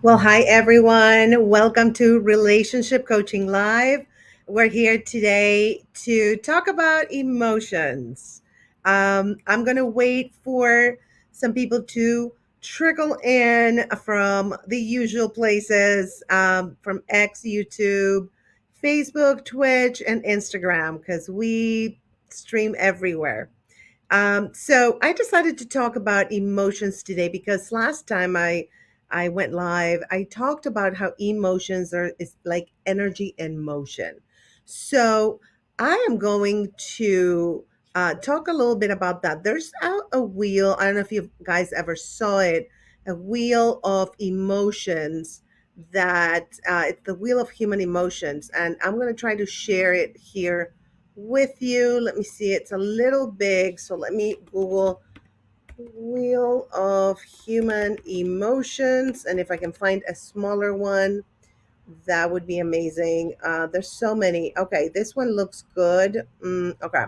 Well, hi everyone. Welcome to Relationship Coaching Live. We're here today to talk about emotions. I'm going to wait for some people to trickle in from the usual places from X, YouTube, Facebook, Twitch, and Instagram because we stream everywhere. So I decided to talk about emotions today because last time I went live, I talked about how emotions are is like energy in motion. So I am going to talk a little bit about that. There's a wheel. I don't know if you guys ever saw it, a wheel of emotions that it's the wheel of human emotions, and I'm going to try to share it here with you. Let me see, it's a little big, so let me Google wheel of human emotions, and if I can find a smaller one, that would be amazing. There's so many. Okay, this one looks good. Okay,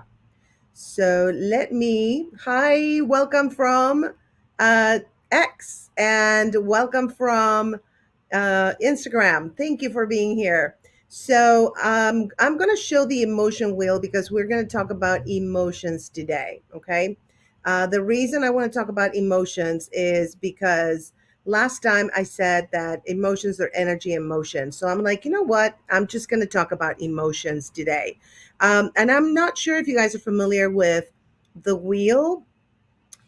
so let me. Hi, welcome from uh, X, and welcome from Instagram. Thank you for being here. So I'm going to show the emotion wheel because we're going to talk about emotions today. Okay. The reason I want to talk about emotions is because last time I said that emotions are energy and motion. So I'm like, you know what? I'm just going to talk about emotions today. And I'm not sure if you guys are familiar with the wheel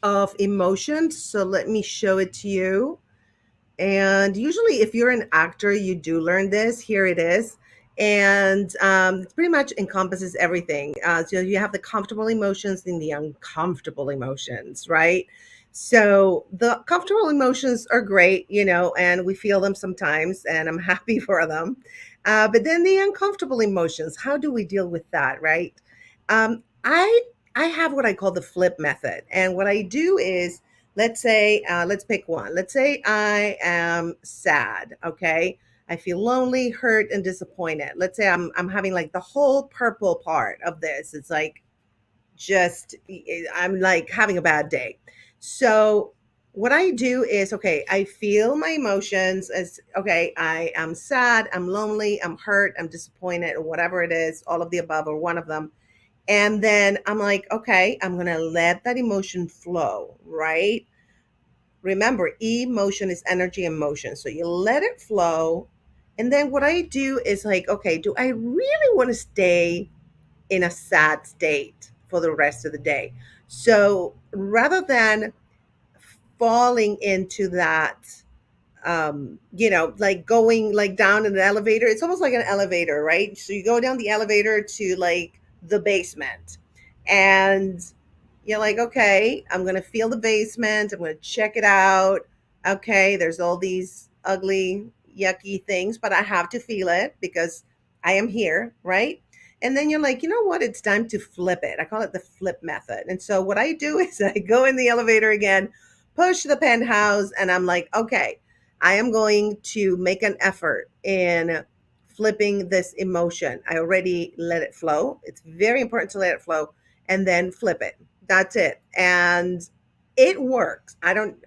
of emotions. So let me show it to you. And usually, if you're an actor, you do learn this. Here it is. And it pretty much encompasses everything. So you have the comfortable emotions and the uncomfortable emotions, right? So the comfortable emotions are great, and we feel them sometimes, and I'm happy for them. But then the uncomfortable emotions, how do we deal with that, right? I have what I call the flip method, and what I do is let's say let's pick one. Let's say I am sad. Okay, I feel lonely, hurt, and disappointed. Let's say I'm having like the whole purple part of this. It's like just I'm like having a bad day. So what I do is, okay, I feel my emotions as, okay, I am sad, I'm lonely, I'm hurt, I'm disappointed, or whatever it is, all of the above or one of them. And then I'm like, okay, I'm going to let that emotion flow, right? Remember, emotion is energy and motion. So you let it flow. And then what I do is like, okay, do I really want to stay in a sad state for the rest of the day? So rather than falling into that, like going like down in an elevator, it's almost like an elevator, right? So you go down the elevator to like the basement, and you're like, okay, I'm going to feel the basement. I'm going to check it out. Okay, there's all these ugly, yucky things, but I have to feel it because I am here, right? And then you're like, you know what? It's time to flip it. I call it the flip method. And so what I do is I go in the elevator again, push the penthouse, and I'm like, okay, I am going to make an effort in flipping this emotion. I already let it flow. It's very important to let it flow and then flip it. That's it. And it works. I don't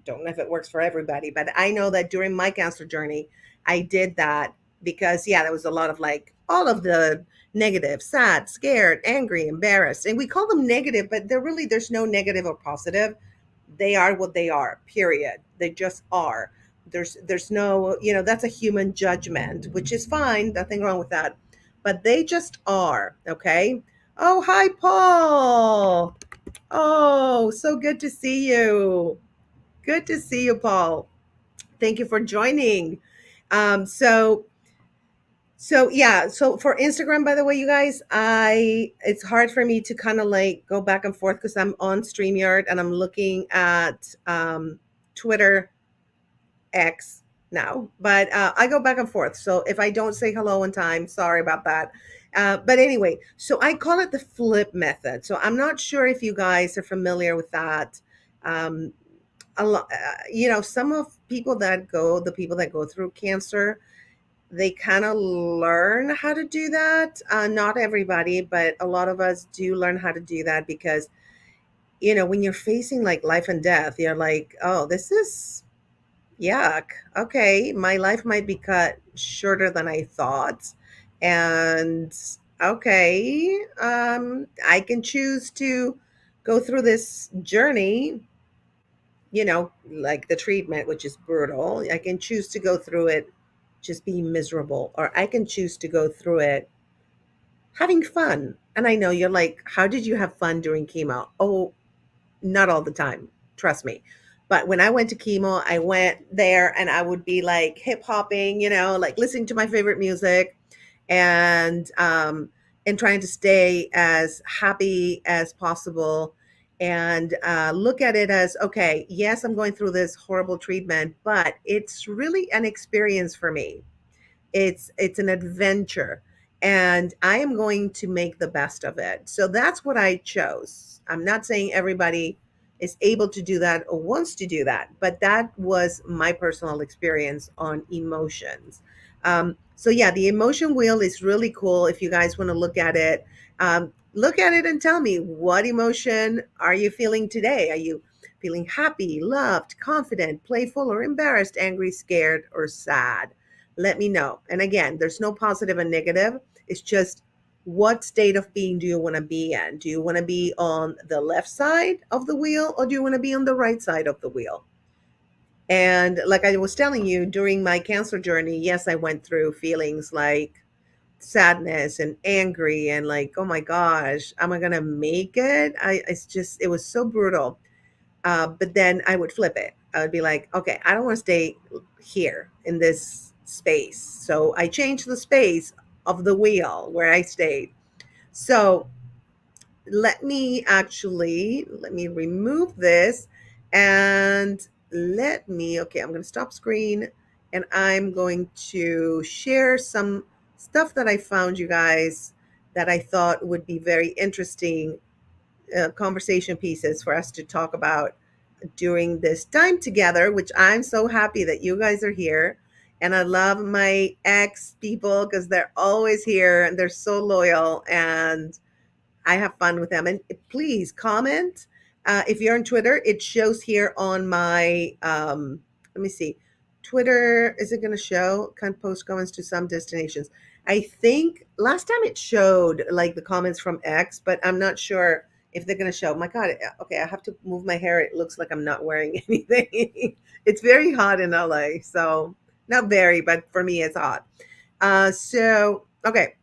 know if it works for everybody, but I know that during my cancer journey, I did that because, yeah, there was a lot of like all of the negative, sad, scared, angry, embarrassed. And we call them negative, but there's no negative or positive. They are what they are, period. They just are. There's no, that's a human judgment, which is fine, nothing wrong with that, but they just are. Okay. Oh, hi, Paul. Oh, so good to see you. Good to see you, Paul. Thank you for joining. Um so so yeah, so for Instagram, by the way, you guys, I it's hard for me to kind of like go back and forth because I'm on StreamYard and I'm looking at Twitter X now, but I go back and forth. So if I don't say hello in time, sorry about that. But anyway, so I call it the flip method. So I'm not sure if you guys are familiar with that. Um, some of the people that go through cancer, they kind of learn how to do that. Not everybody, but a lot of us do learn how to do that because, when you're facing like life and death, you're like, oh, this is Yuck. Okay, my life might be cut shorter than I thought. And okay, I can choose to go through this journey, like the treatment, which is brutal. I can choose to go through it just being miserable, or I can choose to go through it having fun. And I know you're like, how did you have fun during chemo? Oh, not all the time, trust me. But when I went to chemo, I went there and I would be like hip hopping, like listening to my favorite music and trying to stay as happy as possible and look at it as okay, yes, I'm going through this horrible treatment, but it's really an experience for me. It's an adventure, and I am going to make the best of it. So that's what I chose. I'm not saying everybody is able to do that or wants to do that, but that was my personal experience on emotions. So yeah, the emotion wheel is really cool. If you guys want to look at it and tell me, what emotion are you feeling today? Are you feeling happy, loved, confident, playful, or embarrassed, angry, scared, or sad? Let me know. And again, there's no positive and negative. It's just, what state of being do you want to be in? Do you want to be on the left side of the wheel, or do you want to be on the right side of the wheel? And like I was telling you, during my cancer journey, yes, I went through feelings like sadness and angry and like, oh my gosh, am I going to make it? It was so brutal. But then I would flip it. I would be like, okay, I don't want to stay here in this space. So I changed the space of the wheel where I stayed. So let me remove this and okay, I'm going to stop screen and I'm going to share some stuff that I found, you guys, that I thought would be very interesting conversation pieces for us to talk about during this time together, which I'm so happy that you guys are here. And I love my ex people because they're always here and they're so loyal. And I have fun with them. And please comment. If you're on Twitter, it shows here on my, let me see, Twitter, is it going to show? Can post comments to some destinations. I think last time it showed like the comments from X, but I'm not sure if they're going to show. My God, okay, I have to move my hair. It looks like I'm not wearing anything. It's very hot in LA. So, not very, but for me, it's hot. Okay.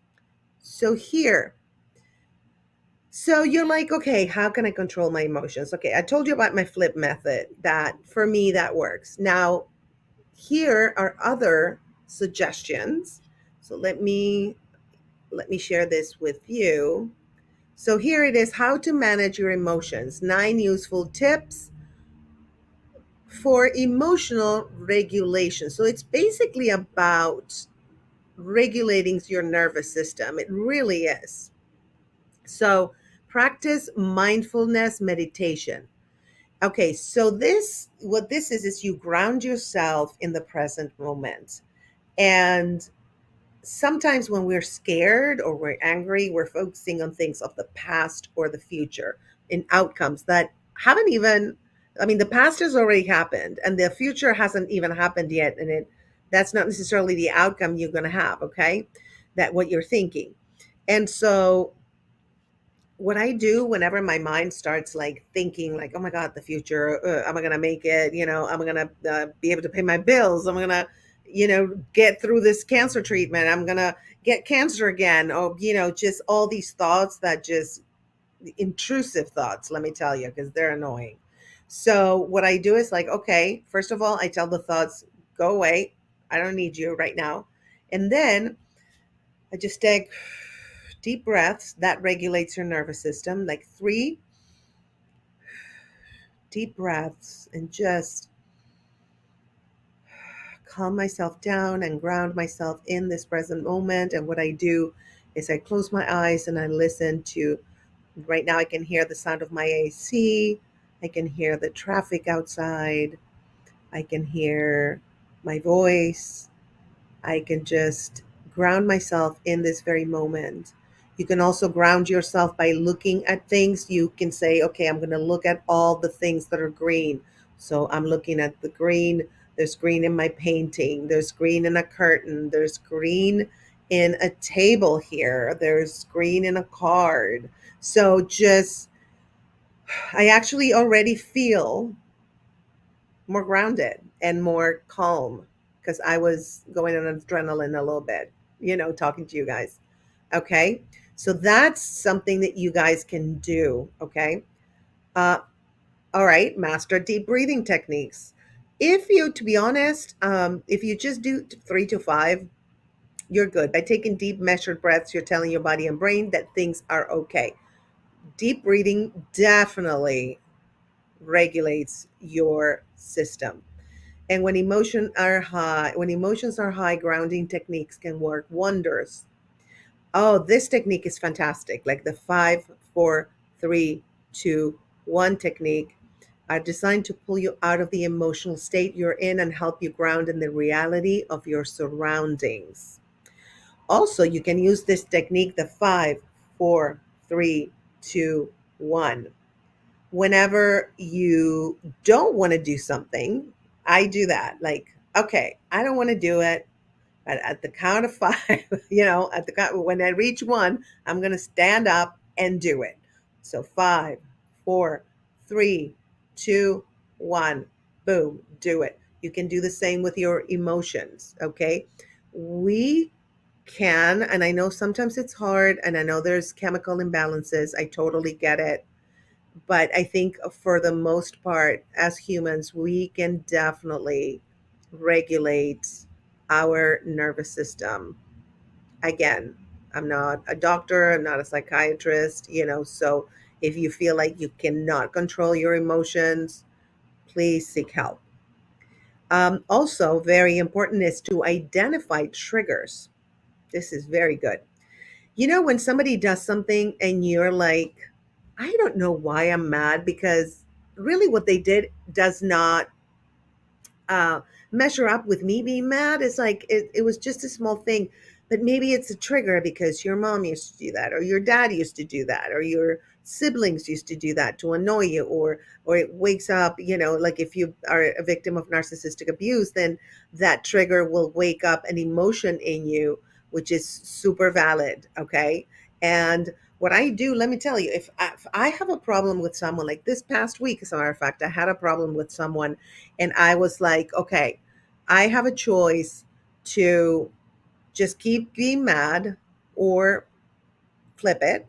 So here, so you're like, okay, how can I control my emotions? Okay, I told you about my flip method. That for me that works. Now, here are other suggestions. So let me share this with you. So here it is, how to manage your emotions. 9 useful tips for emotional regulation. So it's basically about regulating your nervous system. It really is. So practice mindfulness meditation. Okay, so what this is you ground yourself in the present moment. And sometimes when we're scared or we're angry, we're focusing on things of the past or the future in outcomes that haven't even, I mean, the past has already happened and the future hasn't even happened yet. And that's not necessarily the outcome you're going to have, okay? That what you're thinking. And so what I do whenever my mind starts like thinking like, oh my God, the future, am I going to make it? Am I going to be able to pay my bills? Am I going to, get through this cancer treatment? I'm going to get cancer again. Or, just all these thoughts that just intrusive thoughts, let me tell you, because they're annoying. So what I do is like, okay, first of all, I tell the thoughts, go away. I don't need you right now. And then I just take deep breaths that regulates your nervous system, like 3 deep breaths, and just calm myself down and ground myself in this present moment. And what I do is I close my eyes and I listen to, right now I can hear the sound of my AC. I can hear the traffic outside. I can hear my voice. I can just ground myself in this very moment. You can also ground yourself by looking at things. You can say, okay, I'm going to look at all the things that are green. So I'm looking at the green There's green in my painting. There's green in a curtain. There's green in a table here. There's green in a card. So just, I actually already feel more grounded and more calm because I was going on adrenaline a little bit, talking to you guys. Okay. So that's something that you guys can do. Okay. Uh, all right. Master deep breathing techniques. If you, to be honest, if you just do 3 to 5, you're good. By taking deep, measured breaths, you're telling your body and brain that things are okay. Deep breathing definitely regulates your system. And when emotions are high, grounding techniques can work wonders. Oh, this technique is fantastic. Like the 5, 4, 3, 2, 1 technique are designed to pull you out of the emotional state you're in and help you ground in the reality of your surroundings. Also, you can use this technique, the 5, 4, 3, 2, 1. Whenever you don't want to do something, I do that. Like, okay, I don't want to do it. But at the count of five, when I reach one, I'm going to stand up and do it. So 5, 4, 3, 2, 1, boom, do it. You can do the same with your emotions. Okay. We can, and I know sometimes it's hard, and I know there's chemical imbalances. I totally get it. But I think for the most part, as humans, we can definitely regulate our nervous system. Again, I'm not a doctor, I'm not a psychiatrist, so if you feel like you cannot control your emotions, please seek help. Also, very important is to identify triggers. This is very good. When somebody does something and you're like, I don't know why I'm mad, because really what they did does not uh, measure up with me being mad. It's like it was just a small thing, but maybe it's a trigger because your mom used to do that, or your dad used to do that, or your siblings used to do that to annoy you, or it wakes up. Like if you are a victim of narcissistic abuse, then that trigger will wake up an emotion in you, which is super valid. Okay, and what I do, let me tell you, if I have a problem with someone, like this past week, as a matter of fact, I had a problem with someone, and I was like, okay, I have a choice to just keep being mad or flip it.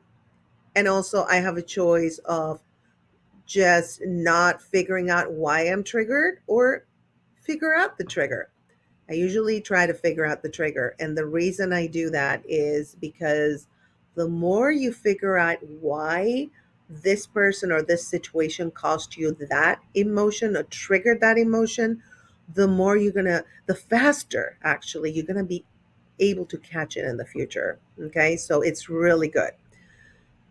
And also, I have a choice of just not figuring out why I'm triggered or figure out the trigger. I usually try to figure out the trigger. And the reason I do that is because the more you figure out why this person or this situation caused you that emotion or triggered that emotion, the faster actually you're going to be able to catch it in the future. Okay. So it's really good.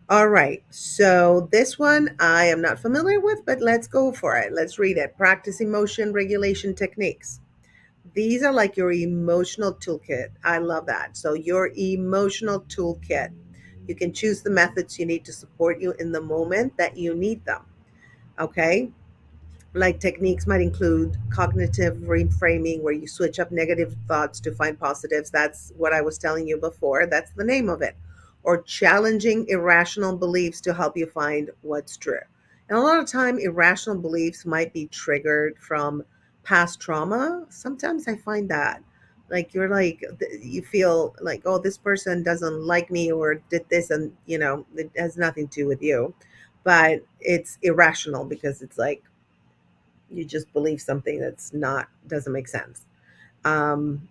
All right. So this one I am not familiar with, but let's go for it. Let's read it. Practice emotion regulation techniques. These are like your emotional toolkit. I love that. So, your emotional toolkit. You can choose the methods you need to support you in the moment that you need them. Okay. Like techniques might include cognitive reframing, where you switch up negative thoughts to find positives. That's what I was telling you before. That's the name of it. Or challenging irrational beliefs to help you find what's true. And a lot of time, irrational beliefs might be triggered from past trauma. Sometimes I find that. Like you're like, you feel like, oh, this person doesn't like me or did this, and it has nothing to do with you. But it's irrational because it's like, you just believe something that's not doesn't make sense. um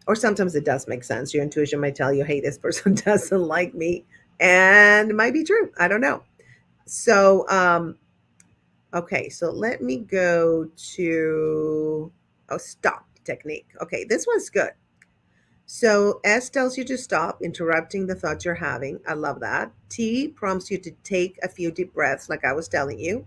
or sometimes it does make sense. Your intuition might tell you, hey, this person doesn't like me, and it might be true. I don't know. So okay, so let me go to, oh, stop technique. Okay, this one's good. So S tells you to stop interrupting the thoughts you're having. I love that. T prompts you to take a few deep breaths, like I was telling you.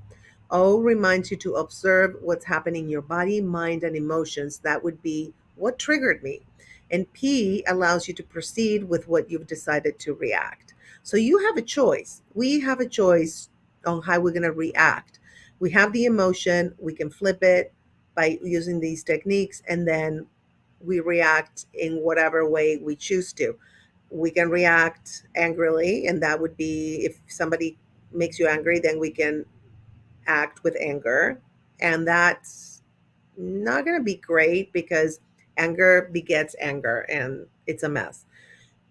O reminds you to observe what's happening in your body, mind, and emotions. That would be what triggered me. And P allows you to proceed with what you've decided to react. So you have a choice. We have a choice on how we're going to react. We have the emotion, we can flip it, by using these techniques, and then we react in whatever way we choose to. We can react angrily, and that would be if somebody makes you angry, then we can act with anger. And that's not going to be great because anger begets anger and it's a mess.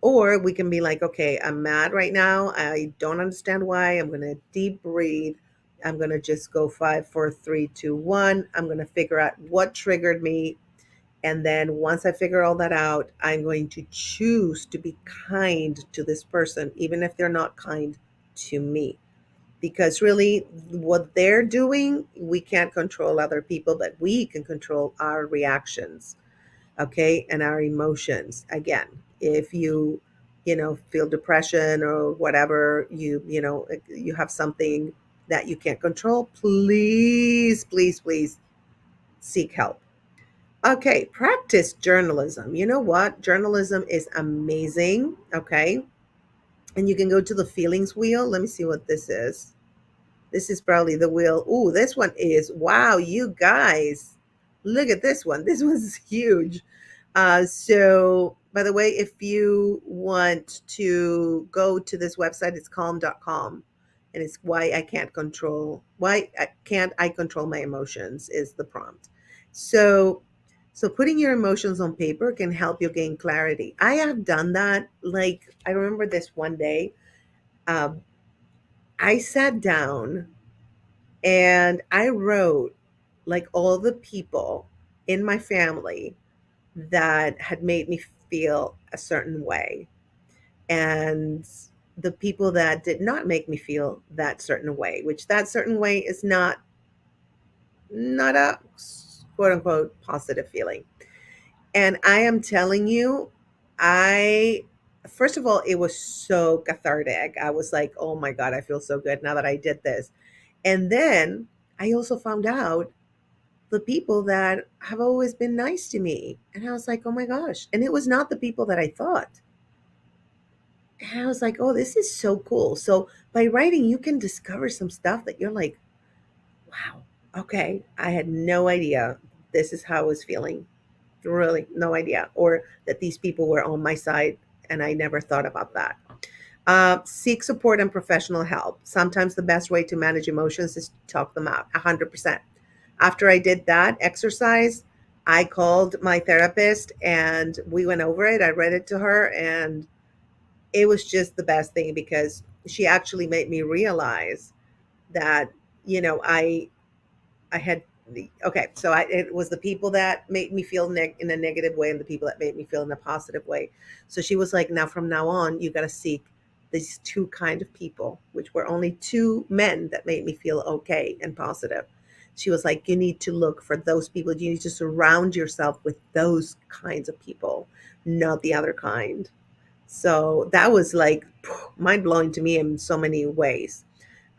Or we can be like, okay, I'm mad right now. I don't understand why. I'm going to deep breathe. I'm going to just go 5, 4, 3, 2, 1. I'm going to figure out what triggered me. And then once I figure all that out, I'm going to choose to be kind to this person, even if they're not kind to me. Because really, what they're doing, we can't control other people, but we can control our reactions, okay, and our emotions. Again, if you feel depression or whatever, you have something that you can't control, please, please, please seek help. Okay, practice journalism. You know what? Journalism is amazing. Okay. And you can go to the feelings wheel. Let me see what this is. This is probably the wheel. Ooh, this one is, wow, you guys. Look at this one. This one's huge. So, by the way, if you want to go to this website, it's calm.com. And it's why I control my emotions is the prompt. So, so putting your emotions on paper can help you gain clarity. I have done that. Like, I remember this one day. Um, I sat down and I wrote like all the people in my family that had made me feel a certain way, and the people that did not make me feel that certain way, which that certain way is not a quote unquote positive feeling. And I am telling you, I first of all, it was so cathartic. I was like, oh my God, I feel so good now that I did this. And then I also found out the people that have always been nice to me. And I was like, oh my gosh. And it was not the people that I thought. And I was like, oh, this is so cool. So by writing, you can discover some stuff that you're like, wow, okay, I had no idea this is how I was feeling. Really, no idea. Or that these people were on my side and I never thought about that. Seek support and professional help. Sometimes the best way to manage emotions is to talk them out, 100%. After I did that exercise, I called my therapist and we went over it. I read it to her, and it was just the best thing because she actually made me realize that, I had okay, so it was the people that made me feel in a negative way and the people that made me feel in a positive way. So she was like, now from now on, you got to seek these two kind of people, which were only two men that made me feel okay and positive. She was like, you need to look for those people. You need to surround yourself with those kinds of people, not the other kind. So that was like mind blowing to me in so many ways.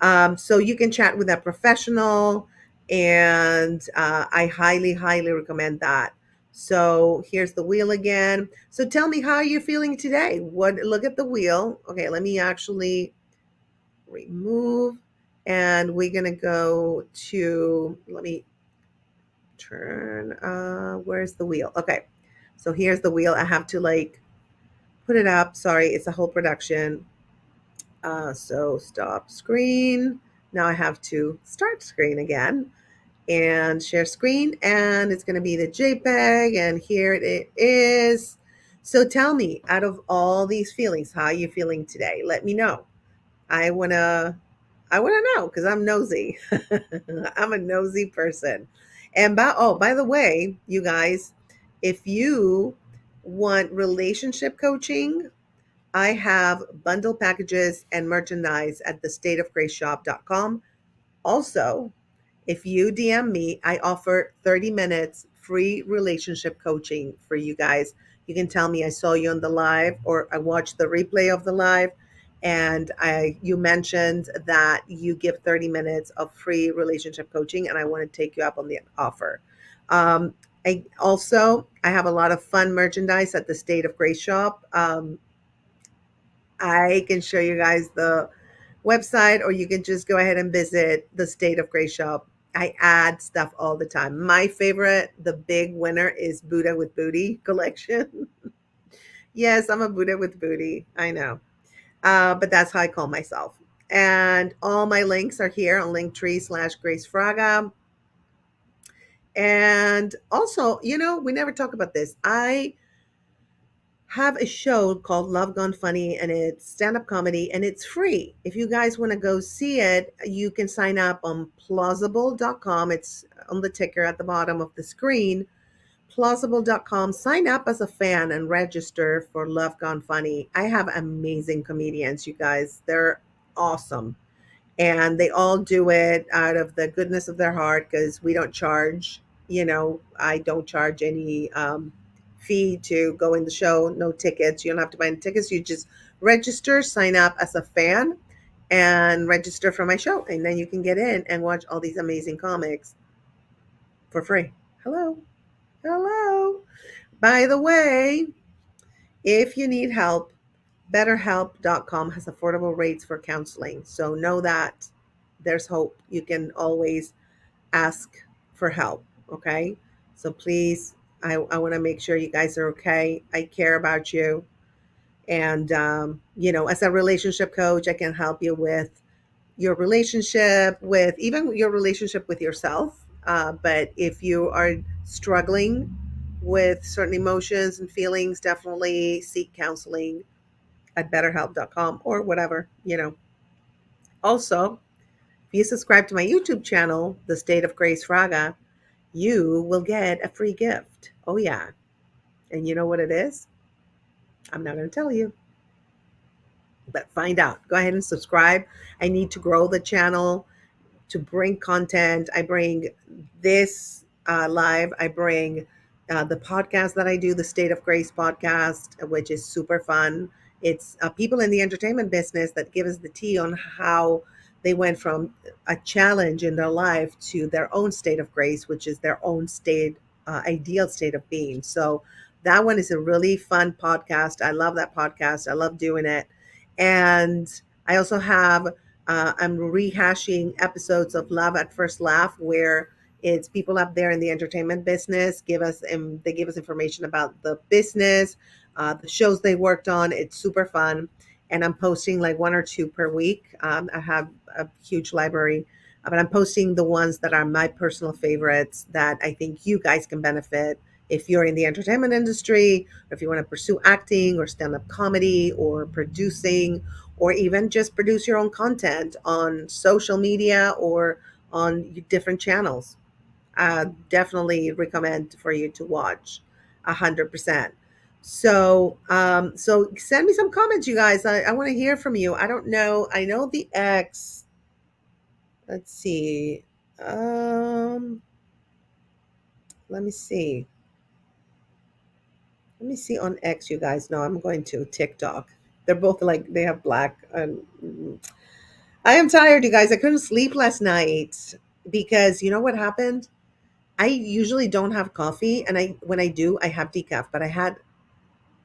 So you can chat with a professional, and I highly, highly recommend that. So here's the wheel again. So tell me, how are you feeling today? What? Look at the wheel. Okay, let me actually remove, and we're gonna go to. Let me turn. Where's the wheel? Okay, so here's the wheel. I have to like put it up. Sorry, it's a whole production. So stop screen. Now I have to start screen again and share screen, and it's going to be the JPEG, and here it is. So tell me, out of all these feelings, how are you feeling today? Let me know. I want to I want to know because I'm nosy. I'm a nosy person. And by the way, you guys, if you want relationship coaching, I have bundle packages and merchandise at thestateofgraceshop.com. Also, if you DM me, I offer 30 minutes free relationship coaching for you guys. You can tell me I saw you on the live or I watched the replay of the live, and you mentioned that you give 30 minutes of free relationship coaching, and I want to take you up on the offer. Um, I have a lot of fun merchandise at the State of Grace shop. I can show you guys the website, or you can just go ahead and visit the State of Grace shop I add stuff all the time. My favorite, the big winner, is Buddha with Booty collection. Yes, I'm a Buddha with booty. I know. But that's how I call myself. And all my links are here on Linktree/Grace Fraga. And also, we never talk about this. I have a show called Love Gone Funny, and it's stand-up comedy, and it's free. If you guys want to go see it, you can sign up on plausible.com. It's on the ticker at the bottom of the screen. Plausible.com. Sign up as a fan and register for Love Gone Funny. I have amazing comedians, you guys. They're awesome. And they all do it out of the goodness of their heart because we don't charge. I don't charge any fee to go in the show, no tickets. You don't have to buy any tickets. You just register, sign up as a fan, and register for my show. And then you can get in and watch all these amazing comics for free. Hello. Hello. By the way, if you need help, BetterHelp.com has affordable rates for counseling. So know that there's hope. You can always ask for help. Okay. So please, I want to make sure you guys are okay. I care about you. And, as a relationship coach, I can help you with your relationship, with even your relationship with yourself. But if you are struggling with certain emotions and feelings, definitely seek counseling at betterhelp.com or whatever. Also, if you subscribe to my YouTube channel, The State of Grace Fraga, you will get a free gift. Oh, yeah. And you know what it is? I'm not going to tell you, but find out. Go ahead and subscribe. I need to grow the channel to bring content. I bring this live. I bring the podcast that I do, the State of Grace podcast, which is super fun. It's people in the entertainment business that give us the tea on how they went from a challenge in their life to their own state of grace, which is their own state, ideal state of being. So that one is a really fun podcast. I love that podcast. I love doing it. And I also have I'm rehashing episodes of Love at First Laugh, where it's people up there in the entertainment business they give us information about the business, the shows they worked on. It's super fun, and I'm posting like one or two per week. I have a huge library, but I'm posting the ones that are my personal favorites that I think you guys can benefit if you're in the entertainment industry, or if you want to pursue acting or stand-up comedy or producing, or even just produce your own content on social media or on different channels. Definitely recommend for you to watch 100%. So send me some comments, you guys. I want to hear from you. I don't know. I know the X. Let's see. Um, let me see. Let me see on X, you guys. No, I'm going to TikTok. They're both like they have black. I am tired, you guys. I couldn't sleep last night because you know what happened? I usually don't have coffee, and I when I do, I have decaf. But I had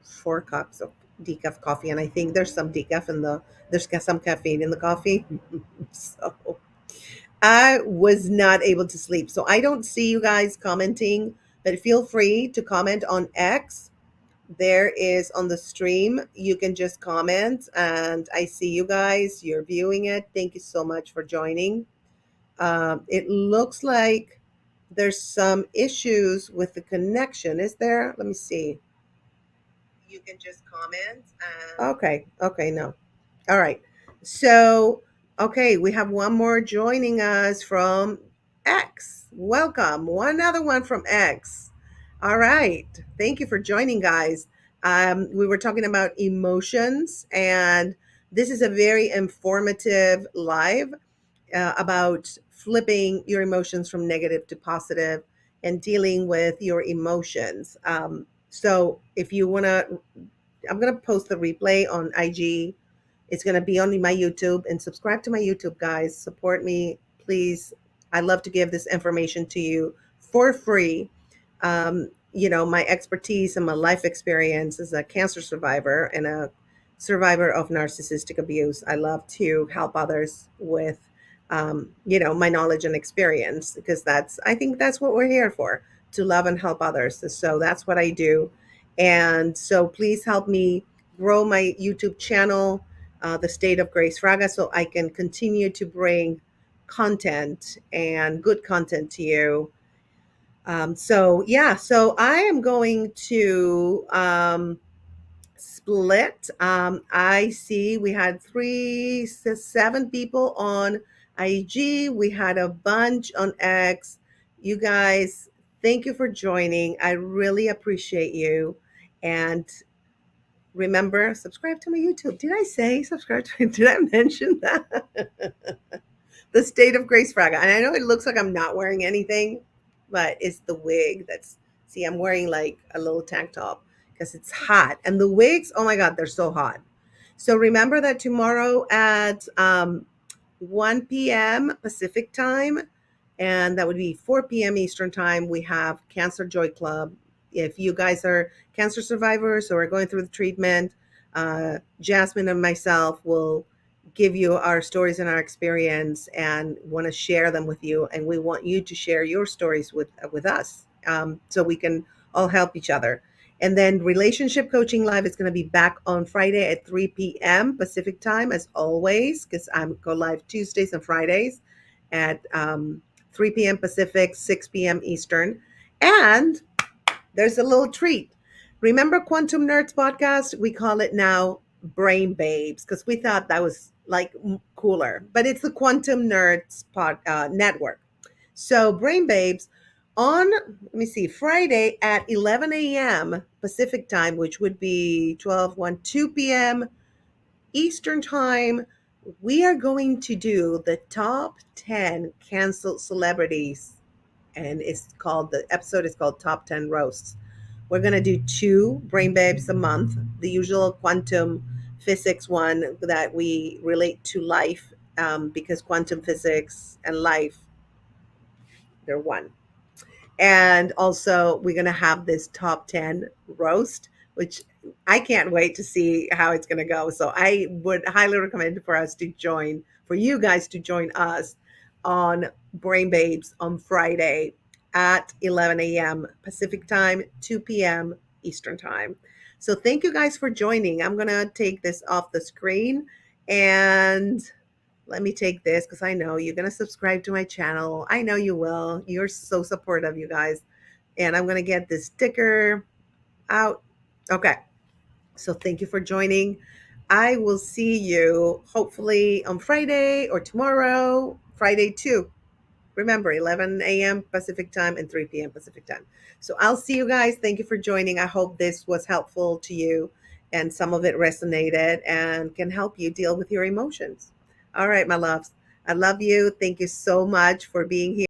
4 cups of decaf coffee, and I think there's some caffeine in the coffee. So I was not able to sleep. So I don't see you guys commenting, but feel free to comment on X. There is on the stream. You can just comment, and I see you guys. You're viewing it. Thank you so much for joining. It looks like there's some issues with the connection. Is there? Let me see. You can just comment. Okay, no. All right. So, okay, we have one more joining us from X. Welcome. One other one from X. All right. Thank you for joining, guys. We were talking about emotions, and this is a very informative live about flipping your emotions from negative to positive and dealing with your emotions. So if you want to, I'm going to post the replay on IG. It's going to be on my YouTube, and subscribe to my YouTube, guys. Support me, please. I love to give this information to you for free. My expertise and my life experience as a cancer survivor and a survivor of narcissistic abuse. I love to help others with my knowledge and experience, because I think that's what we're here for, to love and help others. So that's what I do. And so please help me grow my YouTube channel, The State of Grace Fraga, so I can continue to bring content and good content to you. So yeah, so I am going to split. I see we had 7 people on IG. We had a bunch on X. You guys, thank you for joining. I really appreciate you. And remember, subscribe to my YouTube. Did I say subscribe to? Did I mention that? The State of Grace Fraga. And I know it looks like I'm not wearing anything, but it's the wig that's, see, I'm wearing like a little tank top because it's hot. And the wigs, oh my God, they're so hot. So remember that tomorrow at 1 p.m. Pacific time, and that would be 4 p.m. Eastern time, we have Cancer Joy Club. If you guys are cancer survivors or are going through the treatment, Jasmine and myself will give you our stories and our experience and want to share them with you. And we want you to share your stories with us, so we can all help each other. And then Relationship Coaching Live is going to be back on Friday at 3 p.m. Pacific time, as always, because I go live Tuesdays and Fridays at 3 p.m. Pacific, 6 p.m. Eastern. And there's a little treat. Remember Quantum Nerds podcast? We call it now Brain Babes, because we thought that was like cooler. But it's the Quantum Nerds network. So Brain Babes on, let me see, Friday at 11 a.m. Pacific time, which would be 2 p.m. Eastern time, we are going to do the top 10 canceled celebrities. And the episode is called Top 10 Roasts. We're going to do 2 Brain Babes a month, the usual quantum physics one that we relate to life, because quantum physics and life, they're one. And also, we're going to have this top 10 roast, which I can't wait to see how it's going to go. So I would highly recommend for you guys to join us on Brain Babes on Friday at 11 a.m. Pacific time, 2 p.m. Eastern time. So thank you guys for joining. I'm going to take this off the screen, and let me take this because I know you're going to subscribe to my channel. I know you will. You're so supportive, you guys. And I'm going to get this sticker out. Okay. So thank you for joining. I will see you hopefully on Friday or tomorrow, Friday too. Remember, 11 a.m. Pacific time and 3 p.m. Pacific time. So I'll see you guys. Thank you for joining. I hope this was helpful to you and some of it resonated and can help you deal with your emotions. All right, my loves. I love you. Thank you so much for being here.